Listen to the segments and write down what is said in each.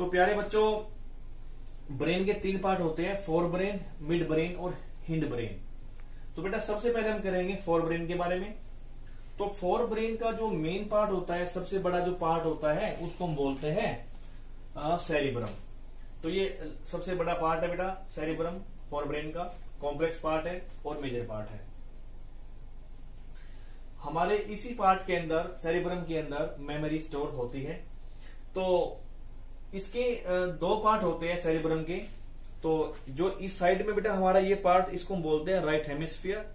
तो प्यारे बच्चों, ब्रेन के 3 पार्ट होते हैं, फोर ब्रेन, मिड ब्रेन और हिंड ब्रेन। तो बेटा सबसे पहले हम करेंगे फोर ब्रेन के बारे में। तो फोर ब्रेन का जो मेन पार्ट होता है, सबसे बड़ा जो पार्ट होता है, उसको हम बोलते हैं सेरिब्रम। तो ये सबसे बड़ा पार्ट है बेटा सेरिब्रम, फोर ब्रेन का कॉम्प्लेक्स पार्ट है और मेजर पार्ट है। हमारे इसी पार्ट के अंदर, सेरिब्रम के अंदर मेमोरी स्टोर होती है। तो इसके 2 पार्ट होते हैं सेरिब्रम के। तो जो इस साइड में बेटा हमारा ये पार्ट, इसको हम बोलते हैं राइट हेमिस्फीयर,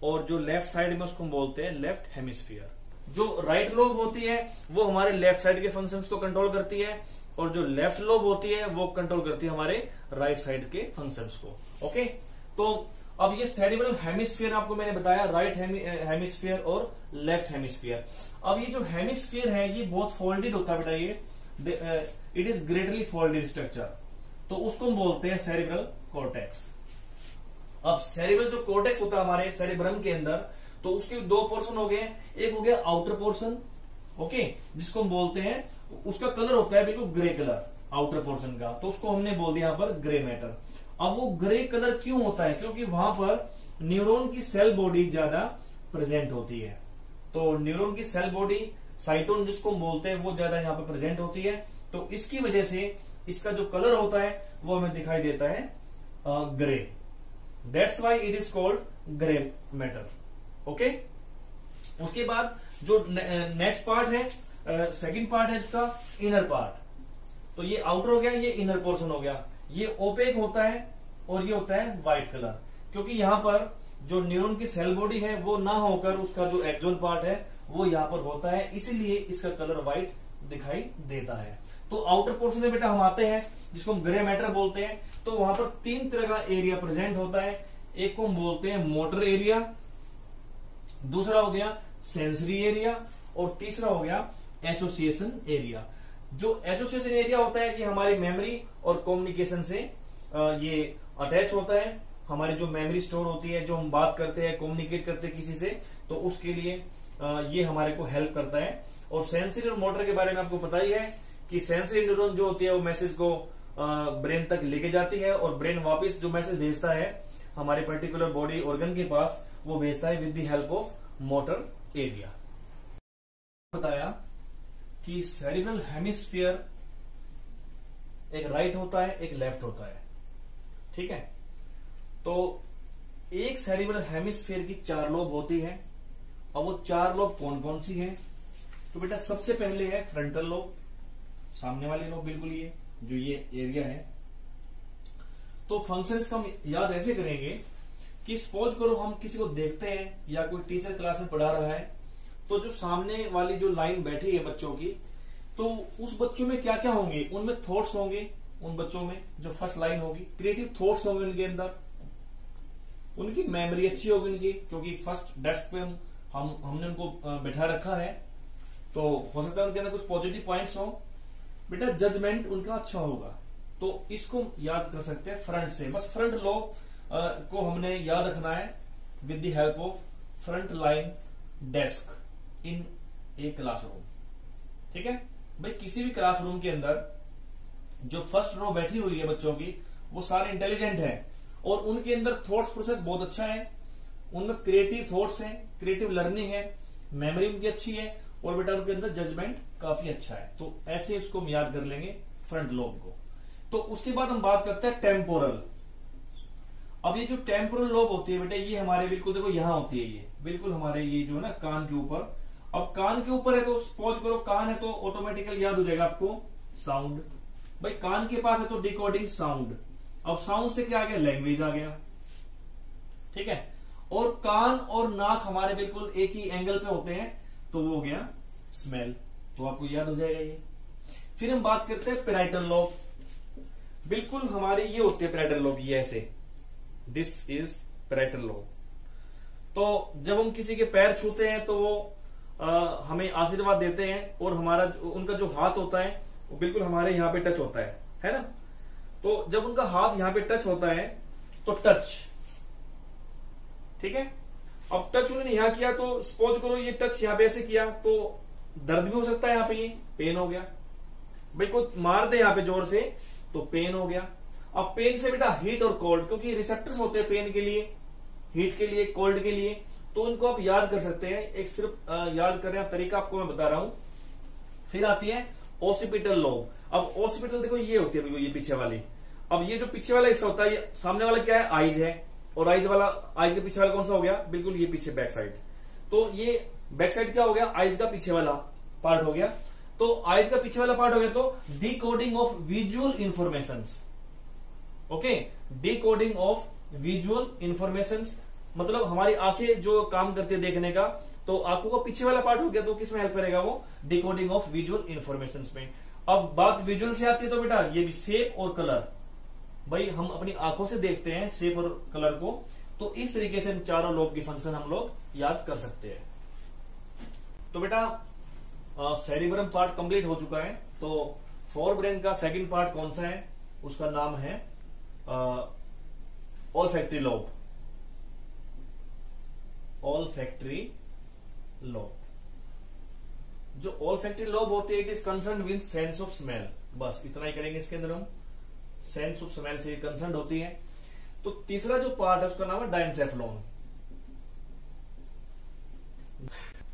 और जो लेफ्ट साइड में उसको हम बोलते हैं लेफ्ट हेमिस्फीयर। जो राइट लोब होती है वो हमारे लेफ्ट साइड के फंक्शंस को कंट्रोल करती है, और जो लेफ्ट लोब होती है वो कंट्रोल करती है हमारे राइट साइड के फंक्शंस को। ओके, तो अब ये सेरिब्रल हेमिस्फीयर आपको मैंने बताया, राइट हेमिस्फीयर और लेफ्ट हेमिस्फीयर। अब ये जो हेमिस्फीयर है ये बहुत फोल्डेड होता है बेटा, ये इट इज ग्रेटरली फोल्डेड स्ट्रक्चर, तो उसको हम बोलते हैं सेरिब्रल कॉर्टेक्स। अब सेरिब्रल जो कॉर्टेक्स होता है हमारे सेरिब्रम के अंदर, तो उसके 2 पोर्शन हो गए। एक हो गया आउटर पोर्शन, ओके, जिसको हम बोलते हैं, उसका कलर होता है बिल्कुल ग्रे कलर आउटर पोर्शन का, तो उसको हमने बोल दिया यहां पर ग्रे मैटर। अब वो ग्रे कलर क्यों होता है? क्योंकि वहां पर न्यूरॉन की सेल बॉडी ज्यादा प्रेजेंट होती है। तो न्यूरॉन की सेल बॉडी, साइटोन जिसको हम बोलते हैं, वो ज्यादा यहाँ पर प्रेजेंट होती है। तो इसकी वजह से इसका जो कलर होता है वो हमें दिखाई देता है grey. That's why it is called grey matter. Okay, उसके बाद जो नेक्स्ट पार्ट है, सेकंड पार्ट है जिसका इनर पार्ट। तो ये आउटर हो गया, ये इनर पोर्शन हो गया। ये ओपेक होता है और ये होता है व्हाइट कलर, क्योंकि यहां पर जो न्यूरॉन की सेल बॉडी है वो ना होकर उसका जो एक्सोन पार्ट है वो यहां पर होता है, इसीलिए इसका कलर व्हाइट दिखाई देता है। तो आउटर पोर्शन में बेटा हम आते हैं जिसको हम ग्रे मैटर बोलते हैं। तो वहां पर 3 तरह का एरिया प्रेजेंट होता है। एक को हम बोलते हैं मोटर एरिया, दूसरा हो गया सेंसरी एरिया, और तीसरा हो गया एसोसिएशन एरिया। जो एसोसिएशन एरिया होता है ये हमारी मेमोरी और कम्युनिकेशन से ये अटैच होता है। हमारी जो मेमोरी स्टोर होती है, जो हम बात करते हैं, कम्युनिकेट करते हैं किसी से, तो उसके लिए ये हमारे को हेल्प करता है। और सेंसरी और मोटर के बारे में आपको पता ही है कि सेंसरी न्यूरॉन जो होती है वो मैसेज को ब्रेन तक लेके जाती है, और ब्रेन वापस जो मैसेज भेजता है हमारे पर्टिकुलर बॉडी ऑर्गन के पास, वो भेजता है with the help of motor area. बताया कि सेरिब्रल हेमिस्फीयर एक राइट होता है, एक लेफ्ट होता है, ठीक है। तो एक सेरिब्रल हेमिस्फीयर की 4 लोब होती है। अब वो 4 लोब कौन कौन सी हैं? तो बेटा सबसे पहले है फ्रंटल लोब, सामने वाली लोब, बिल्कुल ये जो ये एरिया है। तो फंक्शंस का हम याद ऐसे करेंगे कि सपोज करो हम किसी को देखते हैं या कोई टीचर क्लास में पढ़ा रहा है, तो जो सामने वाली जो लाइन बैठी है बच्चों की, तो उस बच्चों में क्या क्या होंगे? उनमें थॉट्स होंगे। उन बच्चों में जो फर्स्ट लाइन होगी, क्रिएटिव थॉट्स होंगे उनके अंदर, उनकी मेमोरी अच्छी होगी उनकी, क्योंकि फर्स्ट डेस्क पे हमने उनको बैठा रखा है, तो हो सकता है उनके अंदर कुछ पॉजिटिव पॉइंट्स हो। बेटा जजमेंट उनका अच्छा होगा, तो इसको याद कर सकते हैं फ्रंट से। बस फ्रंट लोब को हमने याद रखना है with the help of front line desk in a classroom, ठीक है भाई। किसी भी क्लासरूम के अंदर जो फर्स्ट रो बैठी हुई है बच्चों की, वो सारे इंटेलिजेंट है, और उनके अंदर थॉट्स प्रोसेस बहुत अच्छा है, उनमें क्रिएटिव थॉट्स हैं, क्रिएटिव लर्निंग है, मेमोरी उनकी अच्छी है, और बेटा उनके अंदर जजमेंट काफी अच्छा है। तो ऐसे इसको हम याद कर लेंगे फ्रंट लोब को। तो उसके बाद हम बात करते हैं टेम्पोरल। अब ये जो टेम्पोरल लोब होती है बेटा, ये हमारे बिल्कुल देखो यहां होती है, ये बिल्कुल हमारे ये जो है ना कान के ऊपर। अब कान के ऊपर है तो सपोज करो कान है तो ऑटोमेटिकली याद हो जाएगा आपको साउंड। भाई कान के पास है तो डिकोडिंग साउंड। अब साउंड से क्या आ गया? लैंग्वेज आ गया, ठीक है। और कान और नाक हमारे बिल्कुल एक ही एंगल पे होते हैं, तो वो हो गया स्मेल, तो आपको याद हो जाएगा ये। फिर हम बात करते हैं पैराइटल लोब। बिल्कुल हमारी ये होती है पैराइटल लोब, ये ऐसे, दिस इज पैराइटल लोब। तो जब हम किसी के पैर छूते हैं तो वो हमें आशीर्वाद देते हैं, और हमारा उनका जो हाथ होता है वो बिल्कुल हमारे यहाँ पे टच होता है ना। तो जब उनका हाथ यहाँ पे टच होता है तो टच, ठीक है। अब टच उन्होंने यहां किया, तो सपोज करो ये टच यहां पे ऐसे किया, तो दर्द भी हो सकता है, यहां पे ये पेन हो गया। बिल्कुल मार दे यहाँ पे जोर से तो पेन हो गया। अब पेन से बेटा हीट और कोल्ड, क्योंकि रिसेप्टर्स होते हैं पेन के लिए, हीट के लिए, कोल्ड के लिए, तो उनको आप याद कर सकते हैं। एक सिर्फ याद करने का तरीका आपको मैं बता रहा हूं। फिर आती है ओसिपिटल लोब। अब ओसिपिटल देखो ये होती है बिल्कुल, ये पीछे वाली। अब ये जो पीछे वाला हिस्सा होता है, ये सामने वाला क्या है, आईज है, और आईज के पीछे वाला कौन सा हो गया, बिल्कुल ये पीछे बैक साइड। तो ये बैक साइड क्या हो गया, आईज का पीछे वाला पार्ट हो गया। तो आईज का पीछे वाला पार्ट हो गया, तो decoding of visual information. Okay, decoding of visual information, मतलब हमारी आंखें जो काम करती है देखने का, तो आंखों का पीछे वाला पार्ट हो गया, तो किसमें हेल्प करेगा वो, डिकोडिंग ऑफ विजुअल इंफॉर्मेशन में। अब बात विजुअल से आती है तो बेटा ये भी शेप और कलर, भाई हम अपनी आंखों से देखते हैं शेप और कलर को, तो इस तरीके से इन चारों लोब की फंक्शन हम लोग याद कर सकते हैं। तो बेटा सेरिब्रम पार्ट कंप्लीट हो चुका है। तो फोर ब्रेन का सेकंड पार्ट कौन सा है, उसका नाम है ऑल्फैक्टरी लोब। ऑल्फैक्टरी लोब, जो ऑल्फैक्टरी लोब होती है, it is concern with sense of smell. बस इतना ही करेंगे इसके अंदर हम, सेंस ऑफ स्मेल से कंसर्न होती है। तो तीसरा जो पार्ट है उसका नाम है डायनसेफ्लॉन।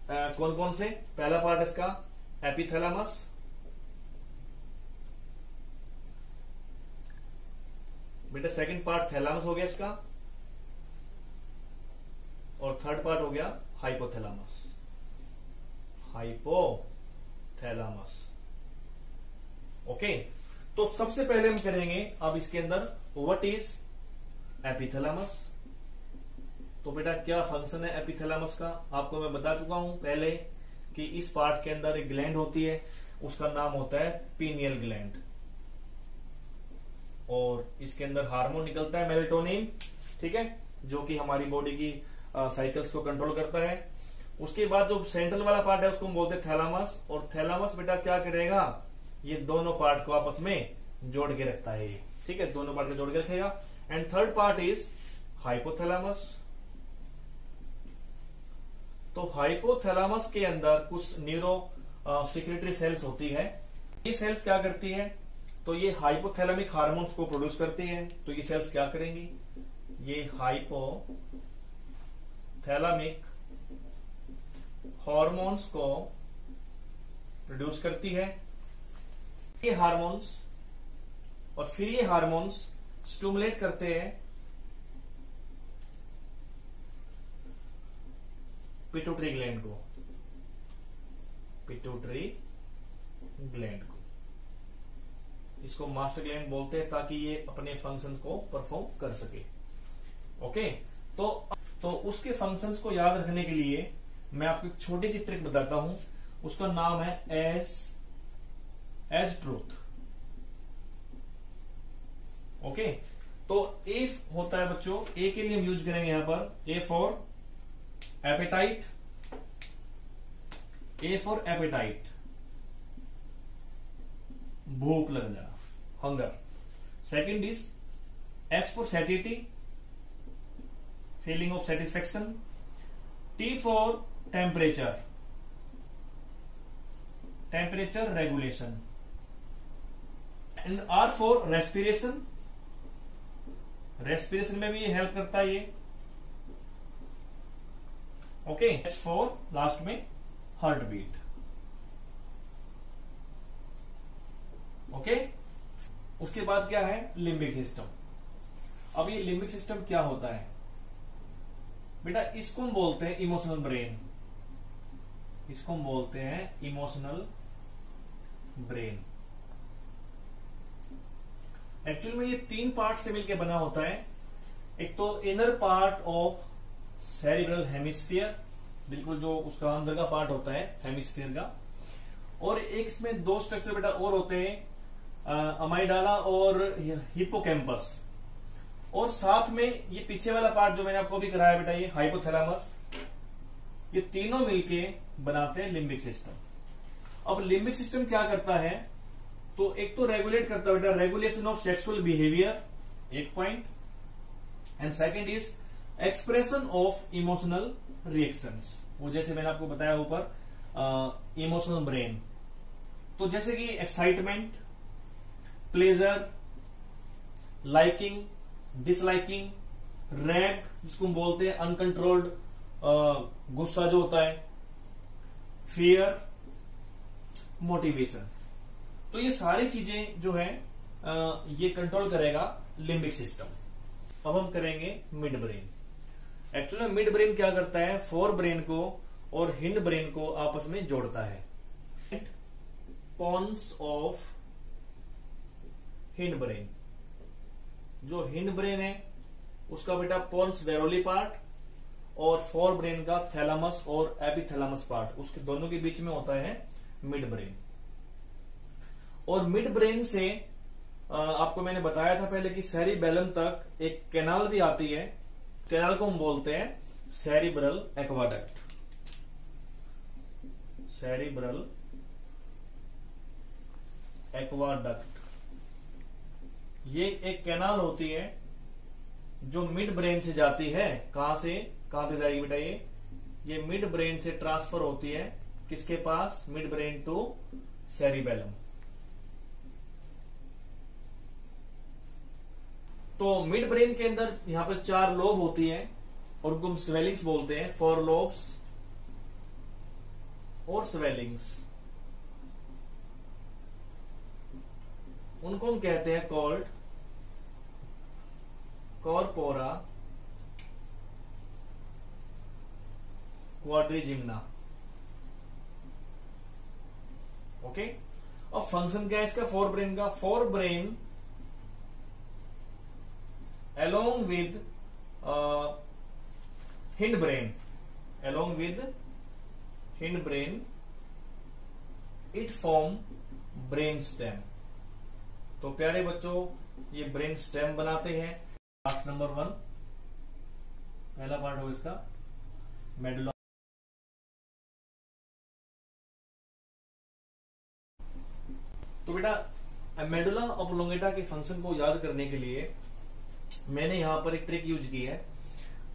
कौन कौन से, पहला पार्ट इसका एपिथैलेमस, बेटा सेकंड पार्ट थैलेमस हो गया इसका, और थर्ड पार्ट हो गया हाइपोथैलेमस। Hypothalamus, okay. तो सबसे पहले हम करेंगे अब इसके अंदर व्हाट इज एपिथैलेमस। तो बेटा क्या फंक्शन है एपिथैलेमस का, आपको मैं बता चुका हूं पहले कि इस पार्ट के अंदर एक ग्लैंड होती है, उसका नाम होता है पीनियल ग्लैंड, और इसके अंदर हार्मोन निकलता है मेलेटोनिन, ठीक है, जो कि हमारी बॉडी की साइकिल्स को कंट्रोल करता है। उसके बाद जो सेंट्रल वाला पार्ट है उसको हम बोलते हैं थैलामस, और थैलामस बेटा क्या करेगा, ये दोनों पार्ट को आपस में जोड़ के रखता है, ठीक है, दोनों पार्ट को जोड़ के रखेगा। And third part is hypothalamus. तो हाइपोथैलेमस के अंदर कुछ न्यूरो सिक्रेटरी सेल्स होती है। ये सेल्स क्या करती है, तो ये हाइपोथैलेमिक हार्मोन्स को प्रोड्यूस करती है। तो ये सेल्स क्या करेंगी, ये हाइपोथैलेमिक हार्मोन्स को प्रोड्यूस करती है, ये हार्मोन्स, और फिर ये हार्मोन्स स्टिमुलेट करते हैं पिट्यूटरी ग्लैंड को, पिट्यूटरी ग्लैंड को, इसको मास्टर ग्लैंड बोलते हैं, ताकि ये अपने फंक्शन को परफॉर्म कर सके। ओके, तो उसके फंक्शंस को याद रखने के लिए मैं आपको एक छोटी सी ट्रिक बताता हूं, उसका नाम है एज ट्रूथ। ओके, तो ए होता है बच्चों, ए के लिए हम यूज करेंगे यहां पर a for appetite, a for appetite, भूख लग जाना, hunger. Second is s for satiety, feeling of satisfaction. T for temperature, temperature regulation. And r for respiration, respiration में भी ये हेल्प करता है ये। ओके, एच फॉर लास्ट में हार्ट बीट। ओके, उसके बाद क्या है, लिम्बिक सिस्टम। अब ये लिम्बिक सिस्टम क्या होता है बेटा, इसको हम बोलते हैं इमोशनल ब्रेन, इसको हम बोलते हैं इमोशनल ब्रेन। एक्चुअली में ये तीन पार्ट से मिलकर बना होता है। एक तो inner part of cerebral hemisphere, बिल्कुल जो उसका अंदर का पार्ट होता है हेमिस्फीयर का, और एक इसमें दो स्ट्रक्चर बेटा और होते हैं, अमाइडाला और हिप्पोकैम्पस, और साथ में ये पीछे वाला पार्ट जो मैंने आपको भी कराया बेटा, ये हाइपोथैलेमस। ये तीनों मिलके बनाते हैं लिम्बिक सिस्टम। अब लिम्बिक सिस्टम क्या करता है, तो एक तो रेगुलेट करता है बेटा, रेगुलेशन ऑफ सेक्सुअल बिहेवियर, एक point, and second is expression of emotional reactions, वो जैसे मैंने आपको बताया ऊपर इमोशनल ब्रेन। तो जैसे कि excitement, pleasure, liking, disliking, rag जिसको हम बोलते हैं अनकंट्रोल्ड गुस्सा जो होता है, फियर, मोटिवेशन। तो ये सारी चीजें जो है ये कंट्रोल करेगा लिम्बिक सिस्टम। अब हम करेंगे mid brain. Actually mid brain क्या करता है, फोर ब्रेन को और हिंड ब्रेन को आपस में जोड़ता है। पॉन्स ऑफ हिंड ब्रेन, जो हिंड ब्रेन है उसका बेटा पॉन्स वेरोली पार्ट और फोर ब्रेन का थैलामस और एपिथैलामस पार्ट, उसके दोनों के बीच में होता है मिड ब्रेन। और मिड ब्रेन से आपको मैंने बताया था पहले कि सेरिबेलम तक एक कैनाल भी आती है। कैनाल को हम बोलते हैं सेरिब्रल एक्वाडक्ट। सेरिब्रल एक्वाडक्ट ये एक कैनाल होती है जो मिड ब्रेन से जाती है। कहां तक जाएगी बेटा, ये मिड ब्रेन से ट्रांसफर होती है किसके पास, मिड ब्रेन टू सेरिबेलम। तो मिड ब्रेन के अंदर यहां पर 4 लोब होती है और उनको हम स्वेलिंग्स बोलते हैं, 4 लोब्स और स्वेलिंग्स। उनको हम कहते हैं कॉल्ड कॉर्पोरा क्वाड्रिजिम्ना। ओके, अब फंक्शन क्या है इसका, फोर ब्रेन का, fore brain along with hind brain, it form brain stem। तो प्यारे बच्चों ये ब्रेन स्टेम बनाते हैं। पार्ट नंबर 1 पहला पार्ट हो इसका मेडुला। तो बेटा मेडुला ऑब्लोंगेटा के फंक्शन को याद करने के लिए मैंने यहां पर एक ट्रिक यूज की है।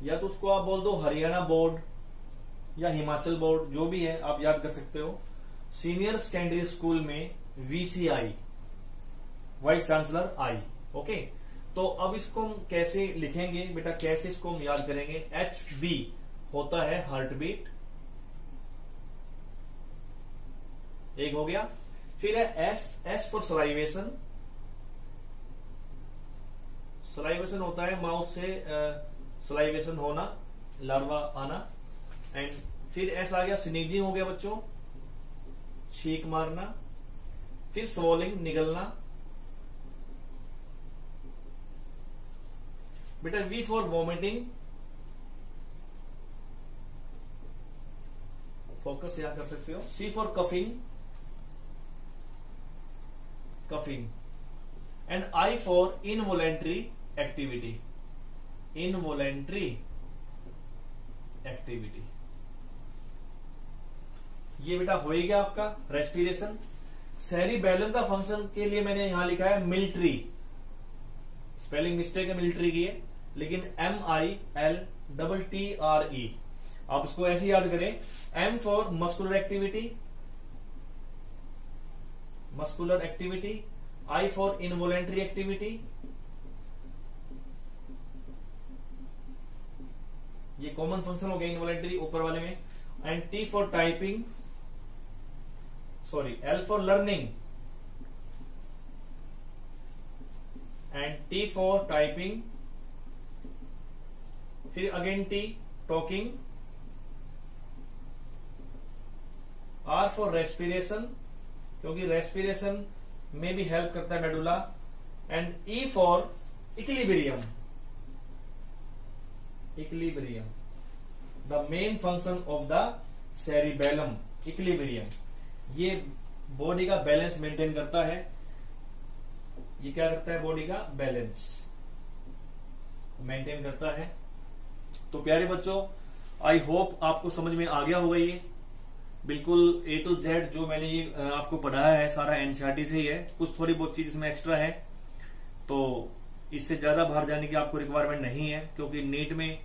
या तो उसको आप बोल दो हरियाणा बोर्ड या हिमाचल बोर्ड, जो भी है आप याद कर सकते हो। सीनियर सेकेंडरी स्कूल में VCI, वाइस चांसलर आई। ओके, तो अब इसको हम कैसे लिखेंगे बेटा, कैसे इसको हम याद करेंगे। HB होता है हार्ट बीट, एक हो गया। फिर है S फॉर सलाइवेशन। सलाइवेशन होता है माउथ से सलाइवेशन होना, लार्वा आना। एंड फिर S आ गया, स्नीजिंग हो गया बच्चों, छींक मारना। फिर स्वॉलिंग, निगलना। बेटा V फॉर वॉमिटिंग, फोकस यहां कर सकते हो। C for coughing, and I for involuntary activity, ये बेटा हो ही गया आपका रेस्पिरेशन। सेरिबेलम का फंक्शन के लिए मैंने यहां लिखा है मिलिट्री, स्पेलिंग मिस्टेक है मिलिट्री की है, लेकिन MILTTRE आप इसको ऐसे याद करें। M for muscular activity, I for involuntary activity, ये कॉमन फंक्शन हो गया इनवॉलेंट्री ऊपर वाले में। And T for typing, L for learning and T for typing. फिर again T talking, R for respiration, क्योंकि रेस्पिरेशन में भी हेल्प करता है medulla. And E for equilibrium, the main function of the cerebellum, equilibrium. ये body का balance maintain करता है। ये क्या करता है, बॉडी का बैलेंस मेंटेन करता है। तो प्यारे बच्चों, आई होप आपको समझ में आ गया होगा। ये बिल्कुल A to Z जो मैंने ये आपको पढ़ाया है सारा NCERT से ही है। कुछ थोड़ी बहुत चीज इसमें एक्स्ट्रा है, तो इससे ज्यादा बाहर जाने की आपको रिक्वायरमेंट नहीं है, क्योंकि नीट में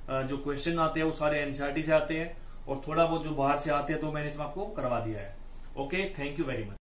जो क्वेश्चन आते हैं वो सारे NCERT से आते हैं, और थोड़ा बहुत जो बाहर से आते हैं तो मैंने इसमें आपको करवा दिया है। Okay, thank you very much.